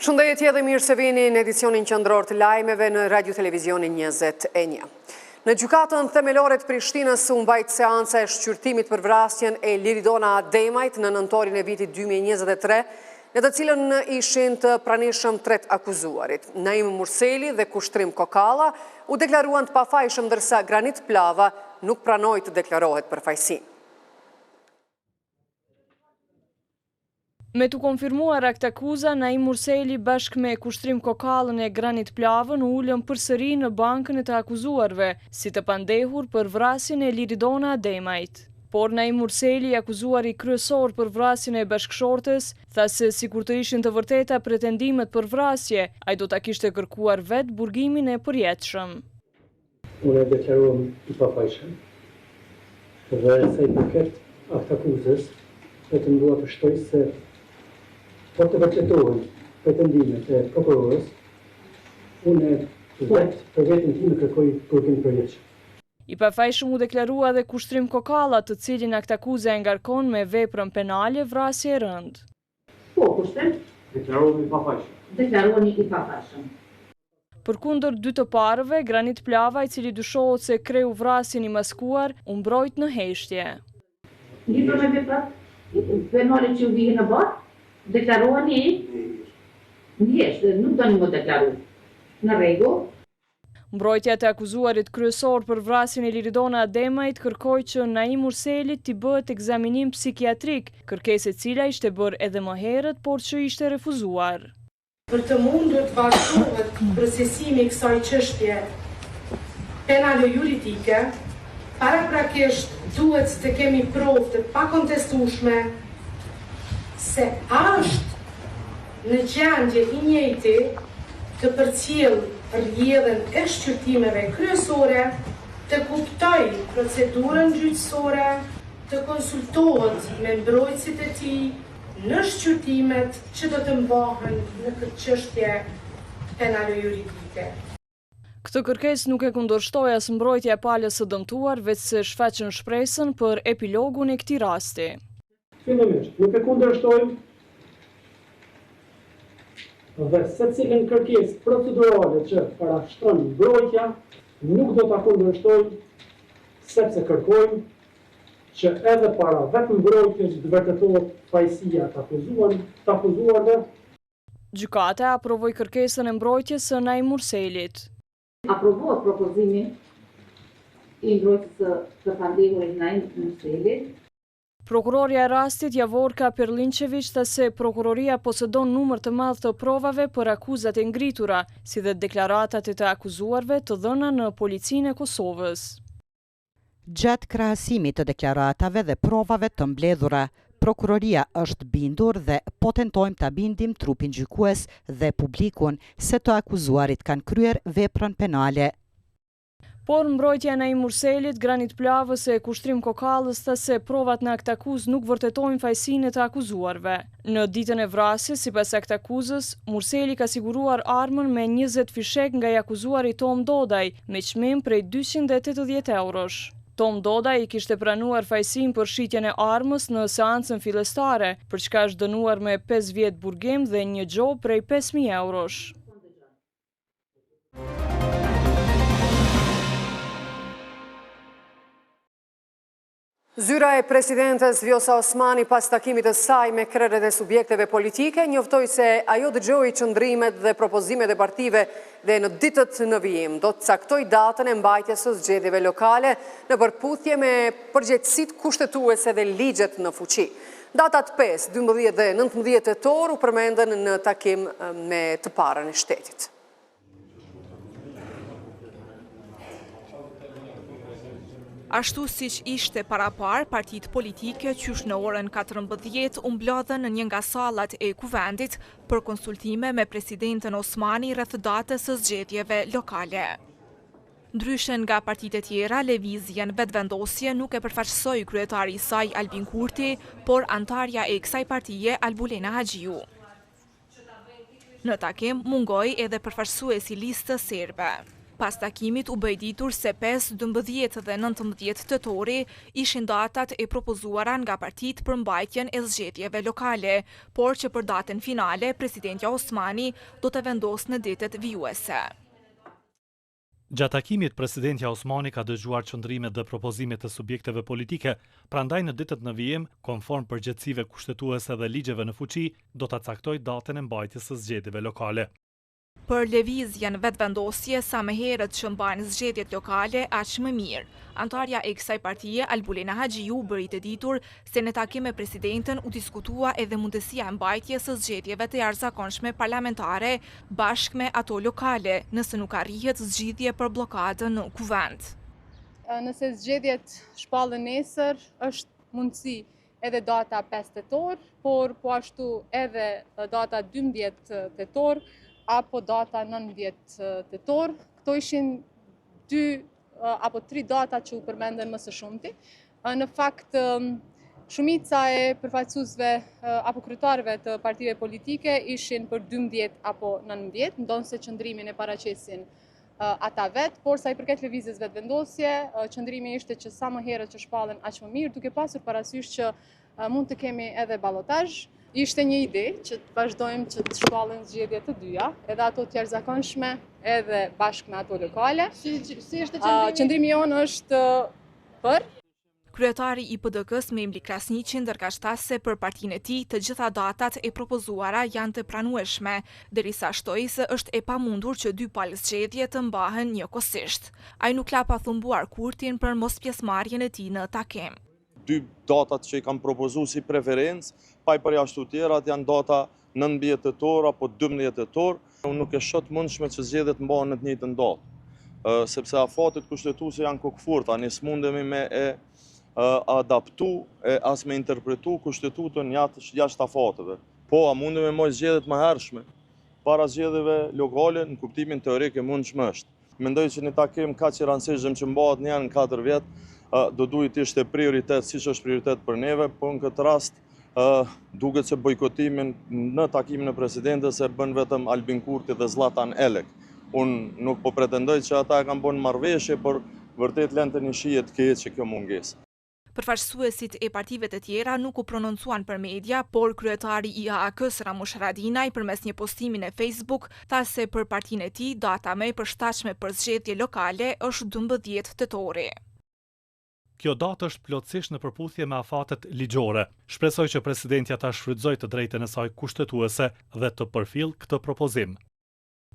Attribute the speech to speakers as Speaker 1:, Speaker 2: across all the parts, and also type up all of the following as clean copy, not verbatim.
Speaker 1: Shëndetje dhe mirë se vini në edicionin qendror të lajmeve në Radio Televizionin 21. Në gjykatën themelore të Prishtinës u mbajt seanca e shqyrtimit për vrasjen e Liridona Demajt në nëntorin e vitit 2023, në të cilën ishin të pranishëm 3 akuzuarit. Naim Murseli dhe Kushtrim Kokalla u deklaruan të pafajshëm, ndërsa Granit Plava nuk pranoi të deklarohet për fajësi.
Speaker 2: Me të konfirmuar akt akuza, Naim Murseli bashkë me Kushtrim Kokallën e Granit Plavën ullën përsëri në bankën e të akuzuarve, si të pandehur për vrasjen e Liridona Demajt. Por Naim Murseli, akuzuari kryesor për vrasjen e bashkëshortes, tha se sikur të ishin të vërteta pretendimet për vrasje, ai do ta kishte kërkuar vetë burgimin e përjetshëm.
Speaker 3: Unë e deklaruam i pafajshëm, dhe sa i përket akt akuzës, vetëm dua të shtoj se por të vërtetohen pretendimet e prokurorës, unë vetë për vetën time kërkoj burgim përjetshëm.
Speaker 2: I pafajshëm u deklarua dhe Kushtrim Kokalla, të cilin akt akuza e ngarkon me veprën penale vrasje e rënd.
Speaker 4: Po, Kushtrim?
Speaker 3: Deklarohemi i pafajshëm.
Speaker 4: Deklarohemi i pafajshëm.
Speaker 2: Përkundër 2 të parëve, Granit Plava, i cili dyshohet se kreu vrasjen i maskuar, u mbrojt në heshtje.
Speaker 4: Lidhur me veprat penale që u vihen në barë, deklaroheni në heshtje, nuk do një më deklaru. Në rregull.
Speaker 2: Mbrojtja të akuzuarit kryesor për vrasjen e Liridona Demajt kërkoi që Naim Murselit t'i bëhet ekzaminim psikiatrik, kërkesë e cila ishte bërë edhe më herët, por që ishte refuzuar.
Speaker 5: Për të mundur të vazhdohet procesimi i kësaj çështje penalo-juridike, paraprakisht duhet të kemi provë të pakontestueshme se është në gjendje i njëjti të përcjell rrjedhën e shqyrtimeve kryesore, të kuptoj procedurën gjyqësore, të konsultohet me mbrojtësit e tij në shqyrtimet që do të mbahen në këtë çështje penalo-juridike.
Speaker 2: Këtë kërkesë nuk e kundërshtoi as mbrojtja e palës së dëmtuar, veç se shfaqën shpresën për epilogun e këtij rasti.
Speaker 3: Fillimisht, nuk e kundërshtojmë dhe secilën kërkesë procedurale që parashtron mbrojtja, nuk do ta kundërshtojmë, sepse kërkojmë që edhe para vetëm mbrojtjes të vërtetohet fajësia të akuzuarve.
Speaker 2: Gjykata aprovoi kërkesën e mbrojtjes së Naim Murselit.
Speaker 4: Aprovohet propozimi i mbrojtjes së pandehurit Naim Murselit.
Speaker 2: Prokurorja e rastit Javorka Perlinqević tha se prokuroria posedon numër të madh të provave për akuzat e ngritura, si dhe deklaratat e të akuzuarve të dhëna në Policinë e Kosovës.
Speaker 6: Gjatë krahasimit të deklaratave dhe provave të mbledhura, prokuroria është bindur dhe po tentojmë ta bindim trupin gjykues dhe publikun se të akuzuarit kanë kryer veprën penale.
Speaker 2: Por mbrojtja e Naim Murselit, Granit Plavës e Kushtrim Kokallës tha se provat në akt akuz nuk vërtetojnë fajësinë e të akuzuarve. Në ditën e vrasjes, sipas akt akuzës, Murseli ka siguruar armën me 20 fishek nga i akuzuari Tom Dodaj, me çmim prej 280 eurosh. Tom Dodaj i kishte pranuar fajësinë për shitjen e armës në seancën fillestare, për çka është dënuar me 5 vjet burgim dhe një gjobë prej 5.000 eurosh.
Speaker 1: Zyra e presidentes Vjosa Osmani pas takimit të saj me krerët e subjekteve politike njoftoi se ajo dëgjoi qëndrimet dhe propozimet e partive dhe në ditët në vijim do të caktoj datën e mbajtjes së zgjedhjeve lokale në përputhje me përgjegjësitë kushtetuese dhe ligjet në fuqi. Datat 5, 12 dhe 19 tetor u përmendën në takim me të parën e shtetit.
Speaker 7: Ashtu siç ishte parapar, partitë politike qysh në orën 14 u mblodhen në një nga sallat e kuvendit për konsultime me presidenten Osmani rreth datës së zgjedhjeve lokale. Ndryshe nga partitë e tjera, lëvizjen vetëvendosje nuk e përfaqësoi kryetari i saj Albin Kurti, por antarja e kësaj partie Albulena Haxhiu. Në takim mungoi edhe përfaqësuesi listës serbe. pas takimit u bë ditur se 5, 12 dhe 19 tetori ishin datat e propozuara nga partitë për mbajtjen e zgjedhjeve lokale, por që për datën finale presidentja Osmani do të vendosë në ditët vijuese.
Speaker 8: Gjatë takimit, presidentja Osmani ka dëgjuar qëndrimet dhe propozimet të subjekteve politike, prandaj në ditët në vijim, konform përgjegjësive kushtetuese dhe ligjeve në fuqi, do ta caktoj datën e mbajtjes së zgjedhjeve lokale.
Speaker 7: Për lëvizjen vetëvendosje, sa më herët që mbajnë zgjedhjet lokale, aq më mirë. Antarja e kësaj partie, Albulena Haxhiu, bëri të ditur se në takim me presidentën u diskutua edhe mundësia e mbajtjes së zgjedhjeve të jashtëzakonshme parlamentare bashkë me ato lokale, nëse nuk arrihet zgjidhje për bllokadën në kuvend.
Speaker 9: Nëse zgjedhjet shpallën nesër, është mundësi edhe data 5 tetor, por po ashtu edhe data 12 tetor, apo data 19 tetor. Këto ishin 2 apo 3 data që u përmendën më së shumti. Në fakt, shumica e përfaqësuesve apo kryetarëve të partive politike ishin për 12 apo 19, ndonse qëndrimin e paraqesin ata vetë, por sa i përket lëvizjes vetëvendosje, qëndrimi ishte që sa më herët që shpallen aq më mirë, duke pasur parasysh që mund të kemi edhe ballotazh. Ishte një ide që të vazhdojmë që të shpallen zgjedhje të dyja, edhe ato të jashtëzakonshme, edhe bashkë me ato lokale. Si është qëndrimi jonë është për.
Speaker 7: Kryetari i PDK-s Memli Krasniqi ndërkashtas se për partinë e tij të gjitha datat e propozuara janë të pranueshme, derisa shtoi se është e pamundur që 2 palë zgjedhje të mbahen njëkohësisht. Ai nuk la pa thumbuar kurtin për mos pjesëmarrjen e tij në takim.
Speaker 10: 2 datat që i kam propozuar si preferencë, pa i përjashtu tjerat janë data 19 tetor apo 12 tetor. Unë nuk e shoh të mundshme që zgjedhjet mbahen në të njëjtën datë, sepse afatet kushtetuese janë kokëfurta, ne s'mundemi me adaptu e as me interpretu kushtetutën jashtë afateve. Po, a mundemi me moj zgjedhjet më hershme, para zgjedhjeve lokale, në kuptimin teorik e mundshme është. Mendoj që një takim kaq i rëndësishëm që mbahet në 4 vjet, do duhet të ishte prioritet, siç është prioritet për neve, por në këtë rast duket se bojkotimin në takimin e presidentes e bën vetëm Albin Kurti dhe Zlatan Elek. Unë nuk po pretendoj që ata e kanë bën marrëveshje, por vërtet lënë të një shije të keq që kjo mungesë.
Speaker 7: Përfaqësuesit e partive të tjera nuk u prononcuan për media, por kryetari i AAK-s Ramush Haradinaj përmes një postimi në Facebook tha se për partinë e tij data më e përshtatshme për zgjedhje lokale është 12 tetori.
Speaker 8: Kjo datë është plotësisht në përputhje me afatet ligjore. Shpresoj që presidentja ta shfrytëzojë të drejtën e saj kushtetuese dhe të përfillë këtë propozim.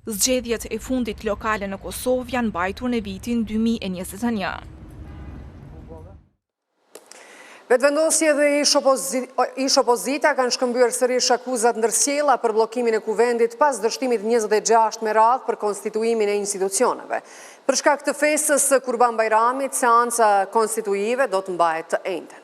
Speaker 7: Zgjedhjet e fundit lokale në Kosovë janë mbajtur në vitin 2021.
Speaker 1: Vetëvendosje dhe ish opozita kanë shkëmbyer sërish akuzat ndërsjella për bllokimin e kuvendit pas dështimit 26 me radhë për konstituimin e institucioneve. Për shkak të festës së Kurban Bajramit, seanca konstituive do të mbahet të ejnëten.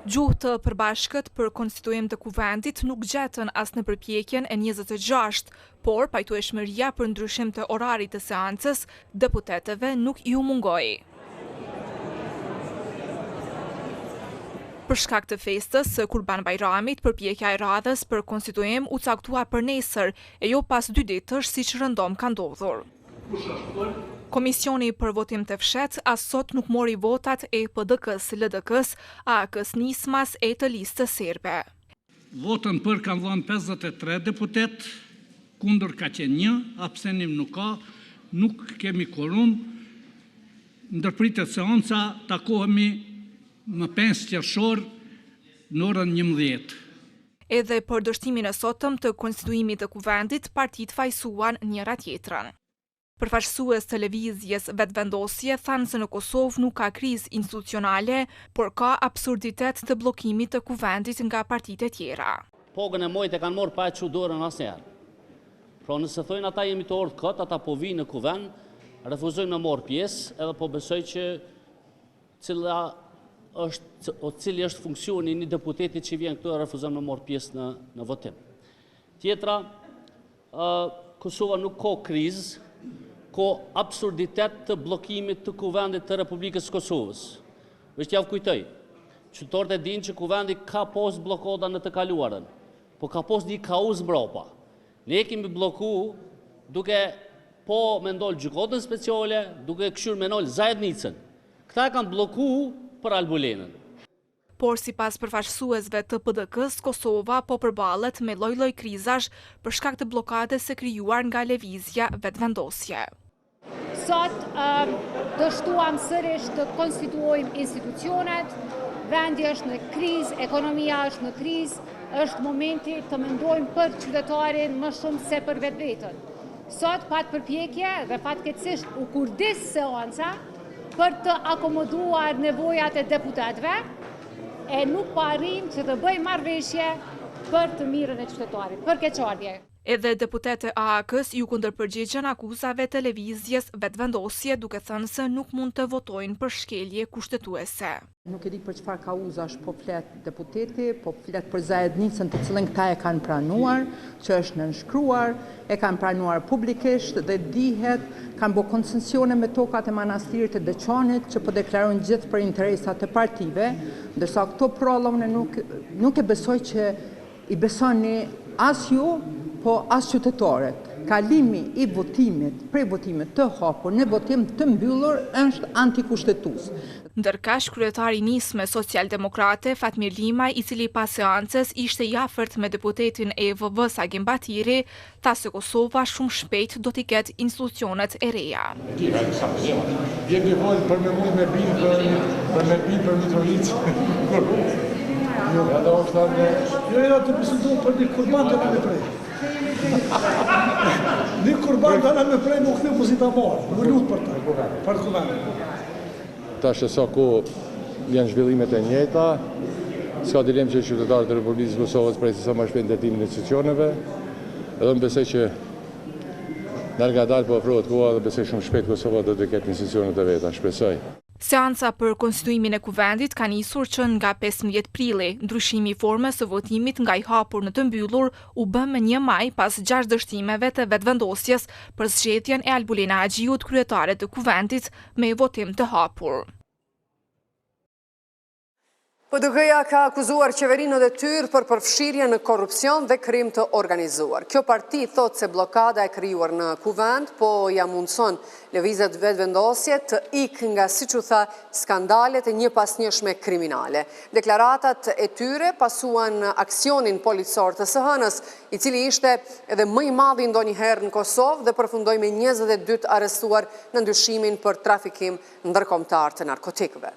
Speaker 7: Gjuhë të përbashkët për konstituim të kuvendit nuk gjetën as në përpjekjen e 26, por pajtueshmëria për ndryshim të orarit të seancës, deputetëve nuk ju mungoi. Për shkak të festës së Kurban Bajramit, përpjekja e radhës për konstituim u caktua për nesër, e jo pas 2 ditësh siç rëndom ka ndodhur. Komisioni për votim të fshet as sot nuk mori votat e PDK-s, LDK-s, AK-s Nismas e të listës serbe.
Speaker 11: Votën për kanë dhënë 53 deputet, kundër ka qenë 1, abstenim nuk ka, nuk kemi quorum. Ndërpritet seanca, takohemi më 5 qershor në orën 11.
Speaker 7: Edhe për dështimin e sotëm të konstituimit të kuvendit, partitë fajsuan njëra tjetrën. Përfaqësues të lëvizjes vetëvendosje thanë se në Kosovë nuk ka krizë institucionale, por ka absurditet të bllokimit të kuvendit nga partitë e tjera.
Speaker 12: Pogën e mojt e kanë morë pa e çudorën asnjëherë. Pra nëse thojnë ata jemi të ordë këtë, ata po vinë në kuvend, refuzojnë me marrë pjesë, edhe po besoj që cili është funksioni një deputetit që vjen këtu e refuzon me marrë pjesë në votim. Tjetra, Kosova nuk ka krizë, ka absurditet të bllokimit të kuvendit të Republikës Kosovës. Vështë javë kujtoj, qytetarët e dinë që kuvendi ka pas blokada në të kaluarën, po ka pas një kaos mbrapa. Ne kemi bloku duke po me ndollë gjykatën speciale, duke këshur me ndollë Zajednicën. Këta kanë bloku për Albulenën.
Speaker 7: Por si pas përfaqësuesve të PDK-s, Kosova po përballet me lloj-lloj krizash për shkak të blokades së krijuar nga lëvizja vetëvendosje.
Speaker 13: Sot dështuam sërish të konstituojmë institucionet, vendi është në krizë, ekonomia është në krizë, është momenti të mendojmë për qytetarin më shumë se për vetën. Sot pat përpjekje dhe fatkeqësisht u kurdis seanca për të akomoduar nevojat e deputetëve e nuk po arrim që të bëjmë marrëveshje për të mirën e qytetarit, për keqardhje.
Speaker 7: Edhe deputetë e AAK-s ju kundërpërgjigjen akuzave të lëvizjes vetëvendosje, duke thënë se nuk mund të votojnë për shkelje kushtetuese.
Speaker 14: Nuk e di për çfarë kauzash po flet deputeti, po flet për Zajednicën, të cilën këta e kanë pranuar, që është nënshkruar, e kanë pranuar publikisht dhe dihet, kanë bërë koncesione me tokat e manastirit të Deçanit që po deklarojnë gjithë për interesat e partive, ndërsa këto prolla unë nuk e besoj që i besoni as ju, po as qytetarët. Kalimi i votimit, prej votimit të hapur në votim të mbyllur është antikushtetues.
Speaker 7: Ndërkaq kryetari i nisme socialdemokrate Fatmir Limaj, i cili pas seancës ishte i afërt me deputetin e EVV-s Agim Batiri, tha se Kosova shumë shpejt do t'i ketë institucionet e reja.
Speaker 15: Jemi volë për me mund me binë për Mitrovic. Jo, të bisedohem për një kurban të në me prej. Një kurban të në me prej nuk në pozita marë, më lutë për ta, për kuvendë.
Speaker 16: Ta shësa ku janë zhvillimet e njëta, s'ka dilem që qytetarët e Republikës Kosovës prej se sa më shpejt ndërtimin e institucioneve, edhe më besoj që nërga dalë po ofrohet koha dhe besoj shumë shpejt Kosova do të ketë institucionet e veta, shpresoj.
Speaker 7: Seanca për konstituimin e kuvendit ka nisur që nga 15 prilli. Ndryshimi i formës së votimit nga i hapur në të mbyllur u bë më 1 maj pas 6 dështimeve të vetëvendosjes për zgjedhjen e Albulena Agjiut, kryetare të kuvendit, me votim të hapur.
Speaker 1: PDK-ja ka akuzuar qeverinë në detyrë për përfshirje në korrupsion dhe krim të organizuar. Kjo parti thot se blokada e krijuar në kuvend, po ja mundson lëvizjet vetëvendosje të ikë nga, siç u tha, skandalet e njëpasnjëshme kriminale. Deklaratat e tyre pasuan aksionin policor të SHN-s, i cili ishte edhe më i madh ndonjëherë në Kosovë dhe përfundoi me 22 arrestuar në ndyshimin për trafikim ndërkombëtar të narkotikëve.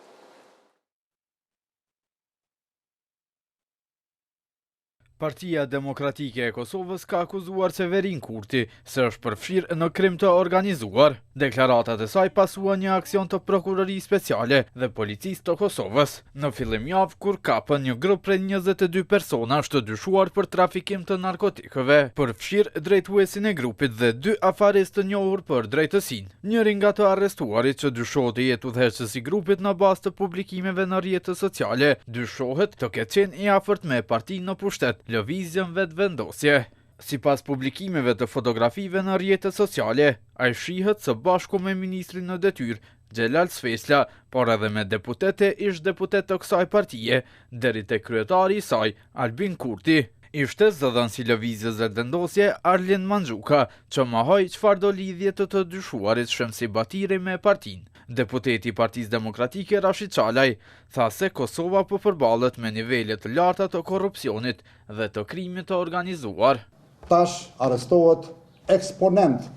Speaker 17: Partia Demokratike e Kosovës ka akuzuar Severin Kurti se është përfshirë në krim të organizuar. Deklaratat e saj pasuan një aksion të prokurorisë speciale dhe policisë të Kosovës. Në fillim javë kur kapën një grup prej 22 persona është dyshuar për trafikim të narkotikëve, përfshirë drejtuesin e grupit dhe 2 afaristë të njohur për drejtësinë. Njëri nga të arrestuarit që dyshohet të jetë udhëheqës i grupit në bazë të publikimeve në rrjetet sociale, dyshohet të ketë qenë i afërt me partinë në pushtet, lëvizjen vetëvendosje. Sipas publikimeve të fotografive në rrjetet sociale, ai shihet së bashku me ministrin në detyrë, Xhelal Sfesla, por edhe me deputete ish deputet të kësaj partie, deri te kryetari i saj, Albin Kurti. Ishte zëdhënësi i lëvizjes vetëvendosje Arlin Manxhuka, që mohoi çfarëdo lidhje të dyshuarit Shemsi Batiri me partinë. Deputeti i Partisë Demokratike Rashid Çalaj tha se Kosova po përballet me nivele të larta të korrupsionit dhe të krimit të organizuar.
Speaker 18: Tash arrestohet eksponent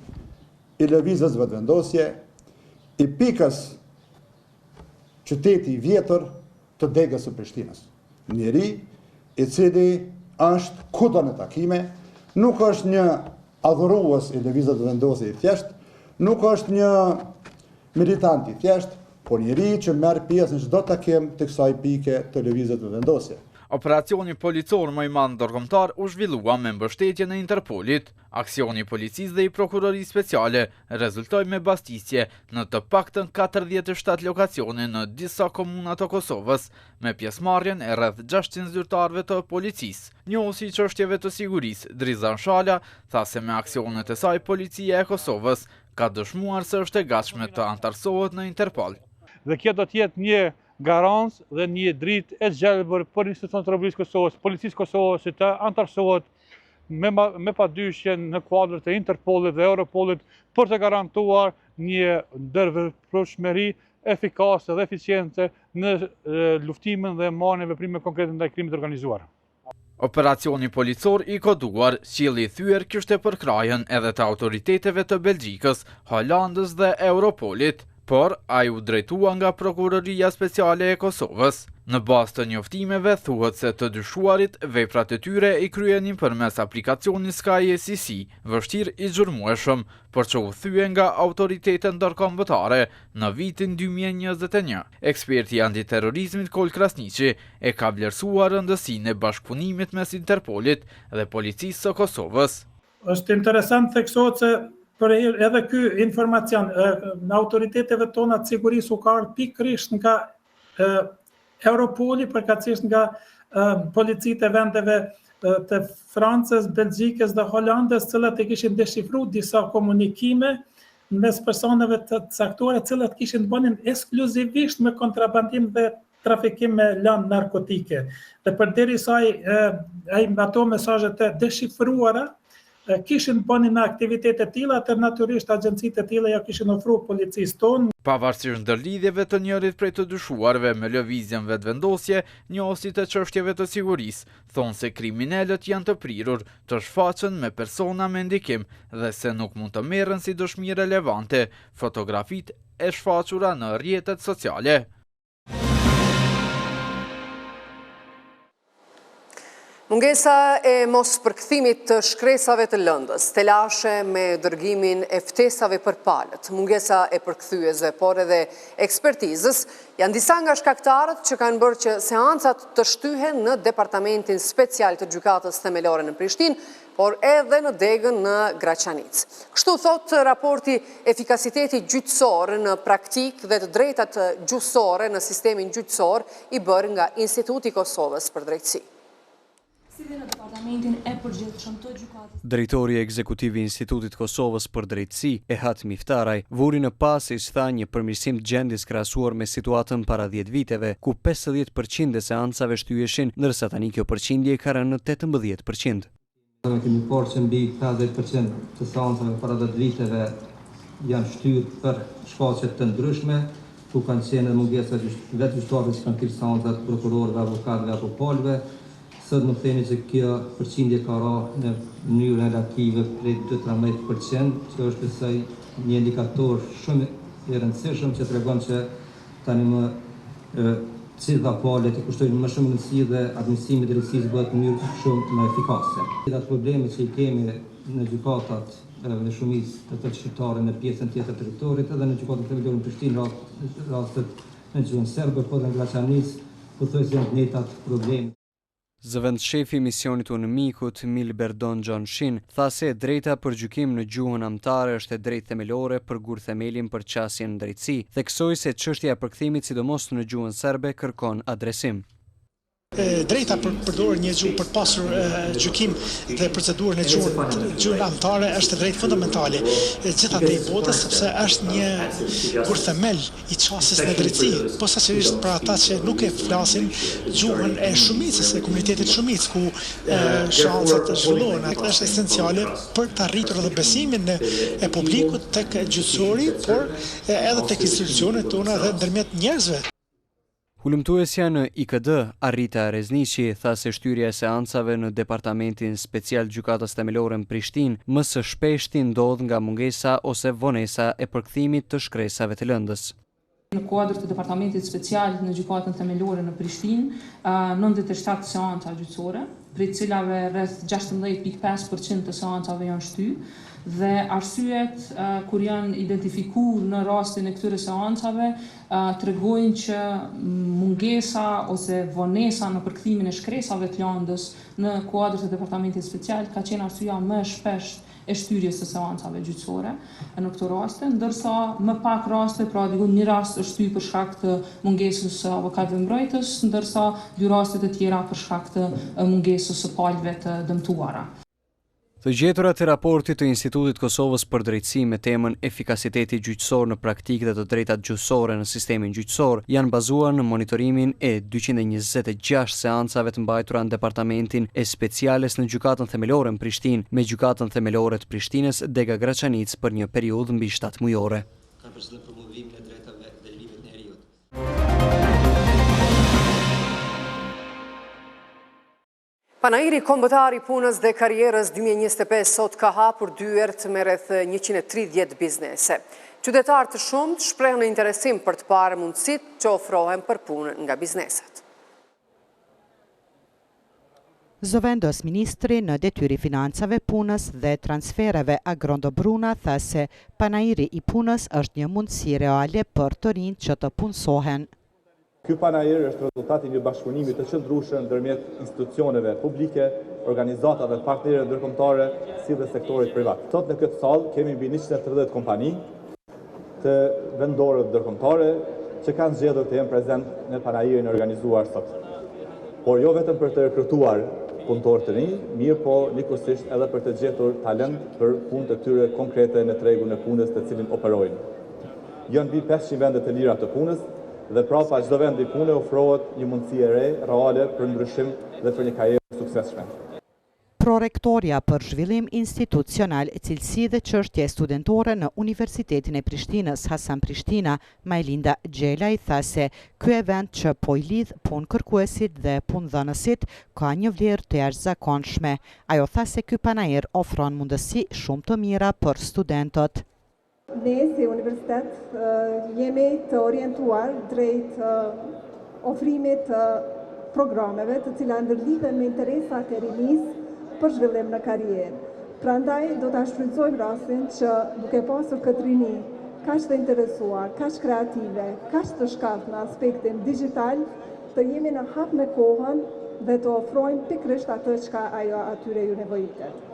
Speaker 18: i lëvizjes vetëvendosje, i pikës qyteti i vjetër të degës së Prishtinës. Njeri i cili është kudo në takime, nuk është një adhurues i lëvizjes vetëvendosje i thjesht, nuk është një militant i thjesht, por njeri që merr pjesë në çdo takim të kësaj pike të lëvizjes vetëvendosje.
Speaker 17: Operacioni policor më i madh ndërkombëtar u zhvillua me mbështetjen e Interpolit. Aksioni i policisë dhe i prokurorisë speciale rezultoi me bastisje në të paktën 47 lokacione në disa komuna të Kosovës, me pjesëmarrjen e rreth 600 zyrtarëve të policisë. Njohuesi i çështjeve të sigurisë, Drizan Shala, tha se me aksionet e saj policia e Kosovës ka dëshmuar se është e gatshme të antarësohet në Interpol.
Speaker 19: Dhe kjo do të jetë një garancë dhe një dritë e zgjelbër për institucionet e Republikës Kosovës, policisë Kosovës që të antarësohet me padyshje në kuadrët e Interpolit dhe Europolit për të garantuar një ndërveprshmëri efikase dhe eficiente në luftimin dhe marrjen e veprime konkrete ndaj krimit të organizuar.
Speaker 17: Operacioni policor i koduar qilli i thyer kishte përkrahjen edhe të autoriteteve të Belgjikës, Holandës dhe Europolit, por ai u drejtua nga Prokuroria Speciale e Kosovës. Në bazë të njoftimeve thuhet se të dyshuarit veprat e tyre i kryenin përmes aplikacionit Sky SCC, vështirë i xhurmueshëm, por që u thye nga autoritetet ndërkombëtare në vitin 2021. Eksperti i antiterrorizmit Kol Krasniqi e ka vlerësuar rëndësinë e bashkëpunimit mes Interpolit dhe Policisë së Kosovës.
Speaker 20: Është interesant theksohet se për edhe ky informacion në autoriteteve tona të sigurisë u ka ardhur pikërisht nga Europoli, përkatësisht nga policitë e vendeve të Francës, Belgjikës dhe Holandës, cilat e kishin deshifruar disa komunikime mes personave të caktuara, cilat kishin bënin ekskluzivisht me kontrabandim dhe trafikim me lanë narkotike. Dhe përderisa ato mesazhet e deshifruara kishin bënë në aktivitete të tilla, atë natyrisht agjencitë të tilla ja kishin ofruar policisë tonë.
Speaker 17: Pavarësisht ndërlidhjeve të njërit prej të dyshuarve me lëvizjen vetëvendosje, njohësit e çështjeve të sigurisë thonë se kriminalët janë të prirur të shfaqen me persona me ndikim dhe se nuk mund të merren si dëshmi relevante fotografitë e shfaqura në rrjetet sociale.
Speaker 1: Mungesa e mos përkthimit të shkresave të lëndës, telashe me dërgimin e ftesave për palët, mungesa e përkthyesve, por edhe ekspertizës, janë disa nga shkaktarët që kanë bërë që seancat të shtyhen në Departamentin Special të Gjykatës Themelore në Prishtinë, por edhe në Degën në Graçanic. Kështu thot raporti efikasiteti gjyqësor në praktik dhe të drejtat gjyqësore në sistemin gjyqësor i bërë nga Instituti i Kosovës për Drejtësi.
Speaker 21: Drejtori ekzekutiv i Institutit Kosovës për Drejtësi, Ehat Miftaraj, vuri në pas i tha një përmirësim të gjendjes krahasuar me situatën para 10 viteve, ku 50% e seancave shtyheshin, ndërsa tani kjo përqindje ka rënë në 18%.
Speaker 22: Kemi parë që mbi 50% të seancave para 10 viteve janë shtyrë për shkaqe të ndryshme, ku kanë qenë mungesa vetë gjyqtarëve që kanë thirrë seancat, prokurorëve, avokatëve apo palëve. Sot më themi që kjo përqindje ka ra në mënyrë relative prej 13%, që është besoj një indikator shumë i rëndësishëm që tregon që tani më cilëta palët i kushtojnë më shumë rëndësi dhe administrimi i drejtësisë bëhet në mënyrë shumë më efikase. Gjithë probleme që i kemi në gjykatat në shumicë të shqiptare në pjesën tjetër të territorit, edhe në gjykatat themelore në Prishtinë, rastet në gjuhën serbe, po dhe në Graçanic, pothuajse janë të njëjtat probleme.
Speaker 21: Zëvend shefi misionit UNMIK-ut Milberdon Gjanshin tha se drejta për gjykim në gjuhën amtare është e drejtë themelore për gur themelin për qasjen në drejtësi, theksoi se çështja e përkthimit sidomos në gjuhën serbe kërkon adresim.
Speaker 23: Drejta për përdorur një gjuhë për pasur gjykim dhe procedurën e gjuhën amtare është drejtë fundamentale gjithatë i botës, sepse është një gur themel i çastjes në drejtësi, posaçërisht për ata që nuk e flasin gjuhën e shumicës, e komunitetit shumicë, ku shancat zhvillohen. Atë është esenciale për të arritur edhe besimin e publikut tek gjyqësori, por edhe tek institucionet tona dhe ndërmjet njerëzve.
Speaker 21: Hulumtuesja në IKD, Arita Rezniqi, tha se shtyrja e seancave në Departamentin Special Gjykatës Themelore në Prishtinë më së shpeshti ndodh nga mungesa ose vonesa e përkthimit të shkresave të lëndës.
Speaker 24: Në kuadër të Departamentit Special në Gjykatën Themelore në Prishtinë, 97 seanca gjyqësore, prej cilave rreth 16.5% të seancave janë shtyr, dhe arsyet kur janë identifikuar në rastin e këtyre seancave tregojnë që mungesa ose vonesa në përkthimin e shkresave të lëndës në kuadër të Departamentit Special ka qenë arsyeja më e shpeshtë e shtyrjes së seancave gjyqësore në këto raste, ndërsa më pak raste, pra diku një rast është shtyr për shkak të mungesës së avokatëve mbrojtës, ndërsa dy raste të tjera për shkak të mungesës së palëve të dëmtuara.
Speaker 21: Të gjeturat e raportit të Institutit Kosovës për Drejtësi me temën efikasiteti gjyqësor në praktikë dhe të drejtat gjyqësore në sistemin gjyqësor janë bazuar në monitorimin e 226 seancave të mbajtura në departamentin e speciales në gjykatën themelore në Prishtinë me gjykatën themelore të Prishtinës Dega Graçanic për një periudhë mbi 7 mujore.
Speaker 22: Ka përshëndet promovimin e drejtave dhe livet në eriut.
Speaker 1: Panairi kombëtar i punës dhe karrierës 2025 sot ka hapur dyert me rreth 130 biznese. Qytetarë të shumt shprehën interesim për të parë mundësitë që ofrohen për punë nga bizneset.
Speaker 3: Zëvendos ministri në detyri financave, punës dhe transfereve Agrondo Bruna tha se panairi i punës është një mundësi reale për të rinjt që të punësohen.
Speaker 4: Ky panair është rezultati një bashkëpunimi të qëndrueshëm ndërmjet institucioneve publike, organizatave partnere ndërkombëtare si dhe sektorit privat. Sot në këtë sallë kemi mbi 130 kompani të vendore ndërkombëtare që kanë zgjedhur të jenë prezent në panairin organizuar sot. Por jo vetëm për të rekrutuar punëtorë të rinj, mirë po njëkohësisht edhe për të gjetur talent për punë të tyre konkrete në tregun e punës të cilin operojnë. Janë mbi 500 vende të lira të punës, dhe prapa çdo vend i pune ofrohet një mundësi e re, reale për ndryshim dhe për një karrierë suksesshme.
Speaker 3: Prorektoria për zhvillim institucional, cilësi dhe çështje studentore në Universitetin e Prishtinës Hasan Prishtina, Majlinda Gjelaj tha se ky event që po i lidh punëkërkuesit dhe punëdhënësit ka një vlerë të jashtëzakonshme. Ajo tha se ky panair ofron mundësi shumë të mira për studentët.
Speaker 5: Ne si universitet jemi të orientuar drejt ofrimit të programeve të cilat ndërlidhen me interesat e rinisë për zhvillim në karrierë. Prandaj do ta shfrytëzojmë rastin që duke pasur këtë rini kaq të interesuar, kaq kreative, kaq të shkallët në aspektin digjital, të jemi në hap me kohën dhe të ofrojmë pikërisht atë çka ajo atyre ju nevojitet.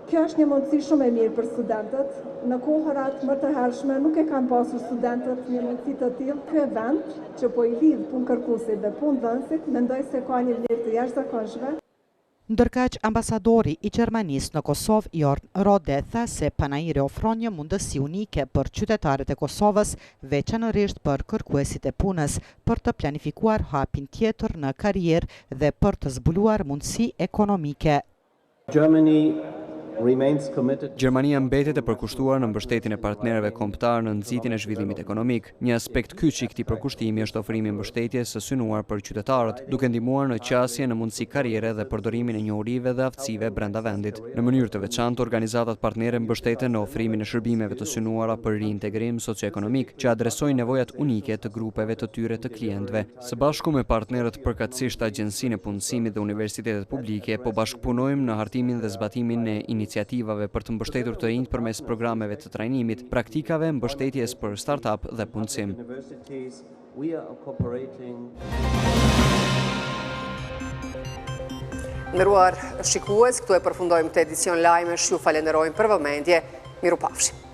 Speaker 5: Kjo është një mundësi shumë e mirë për studentët. Në kohërat më të hershme nuk e kanë pasur studentët një mundësi të tillë. Ky event që po i lidh punëkërkuesit dhe punëdhënësit, mendoj se ka një vlerë të jashtëzakonshme.
Speaker 3: Ndërkaq, ambasadori i Gjermanisë në Kosovë, Jorn Rode, tha se panairi ofron një mundësi unike për qytetarët e Kosovës, veçanërisht për kërkuesit e punës, për të planifikuar hapin tjetër në karrierë dhe për të zbuluar mundësi ekonomike.
Speaker 21: Gjermania mbetet e përkushtuar në mbështetjen e partnerëve kombëtar në nxitjen e zhvillimit ekonomik. Një aspekt kyç i këtij përkushtimi është ofrimi mbështetjes së synuar për qytetarët, duke ndihmuar në qasje në mundësi karriere dhe përdorimin e njohurive dhe aftësive brenda vendit. Në mënyrë të veçantë, organizatat partnere mbështeten në ofrimin e shërbimeve të synuara për riintegrim socioekonomik, që adresojnë nevojat unike të grupeve të tyre të klientëve. Së bashku me partnerët përkatësisht Agjencinë e Punësimit dhe universitetet publike, po bashkëpunojmë në hartimin dhe zbatimin e iniciativave për të mbështetur të rinjt përmes programeve të trajnimit, praktikave, mbështetjes për start-up dhe punësim.
Speaker 1: Nderuar shikues, këtu e përfundojmë këtë edicion lajmesh, ju falenderojmë për vëmendje. Mirupafshim.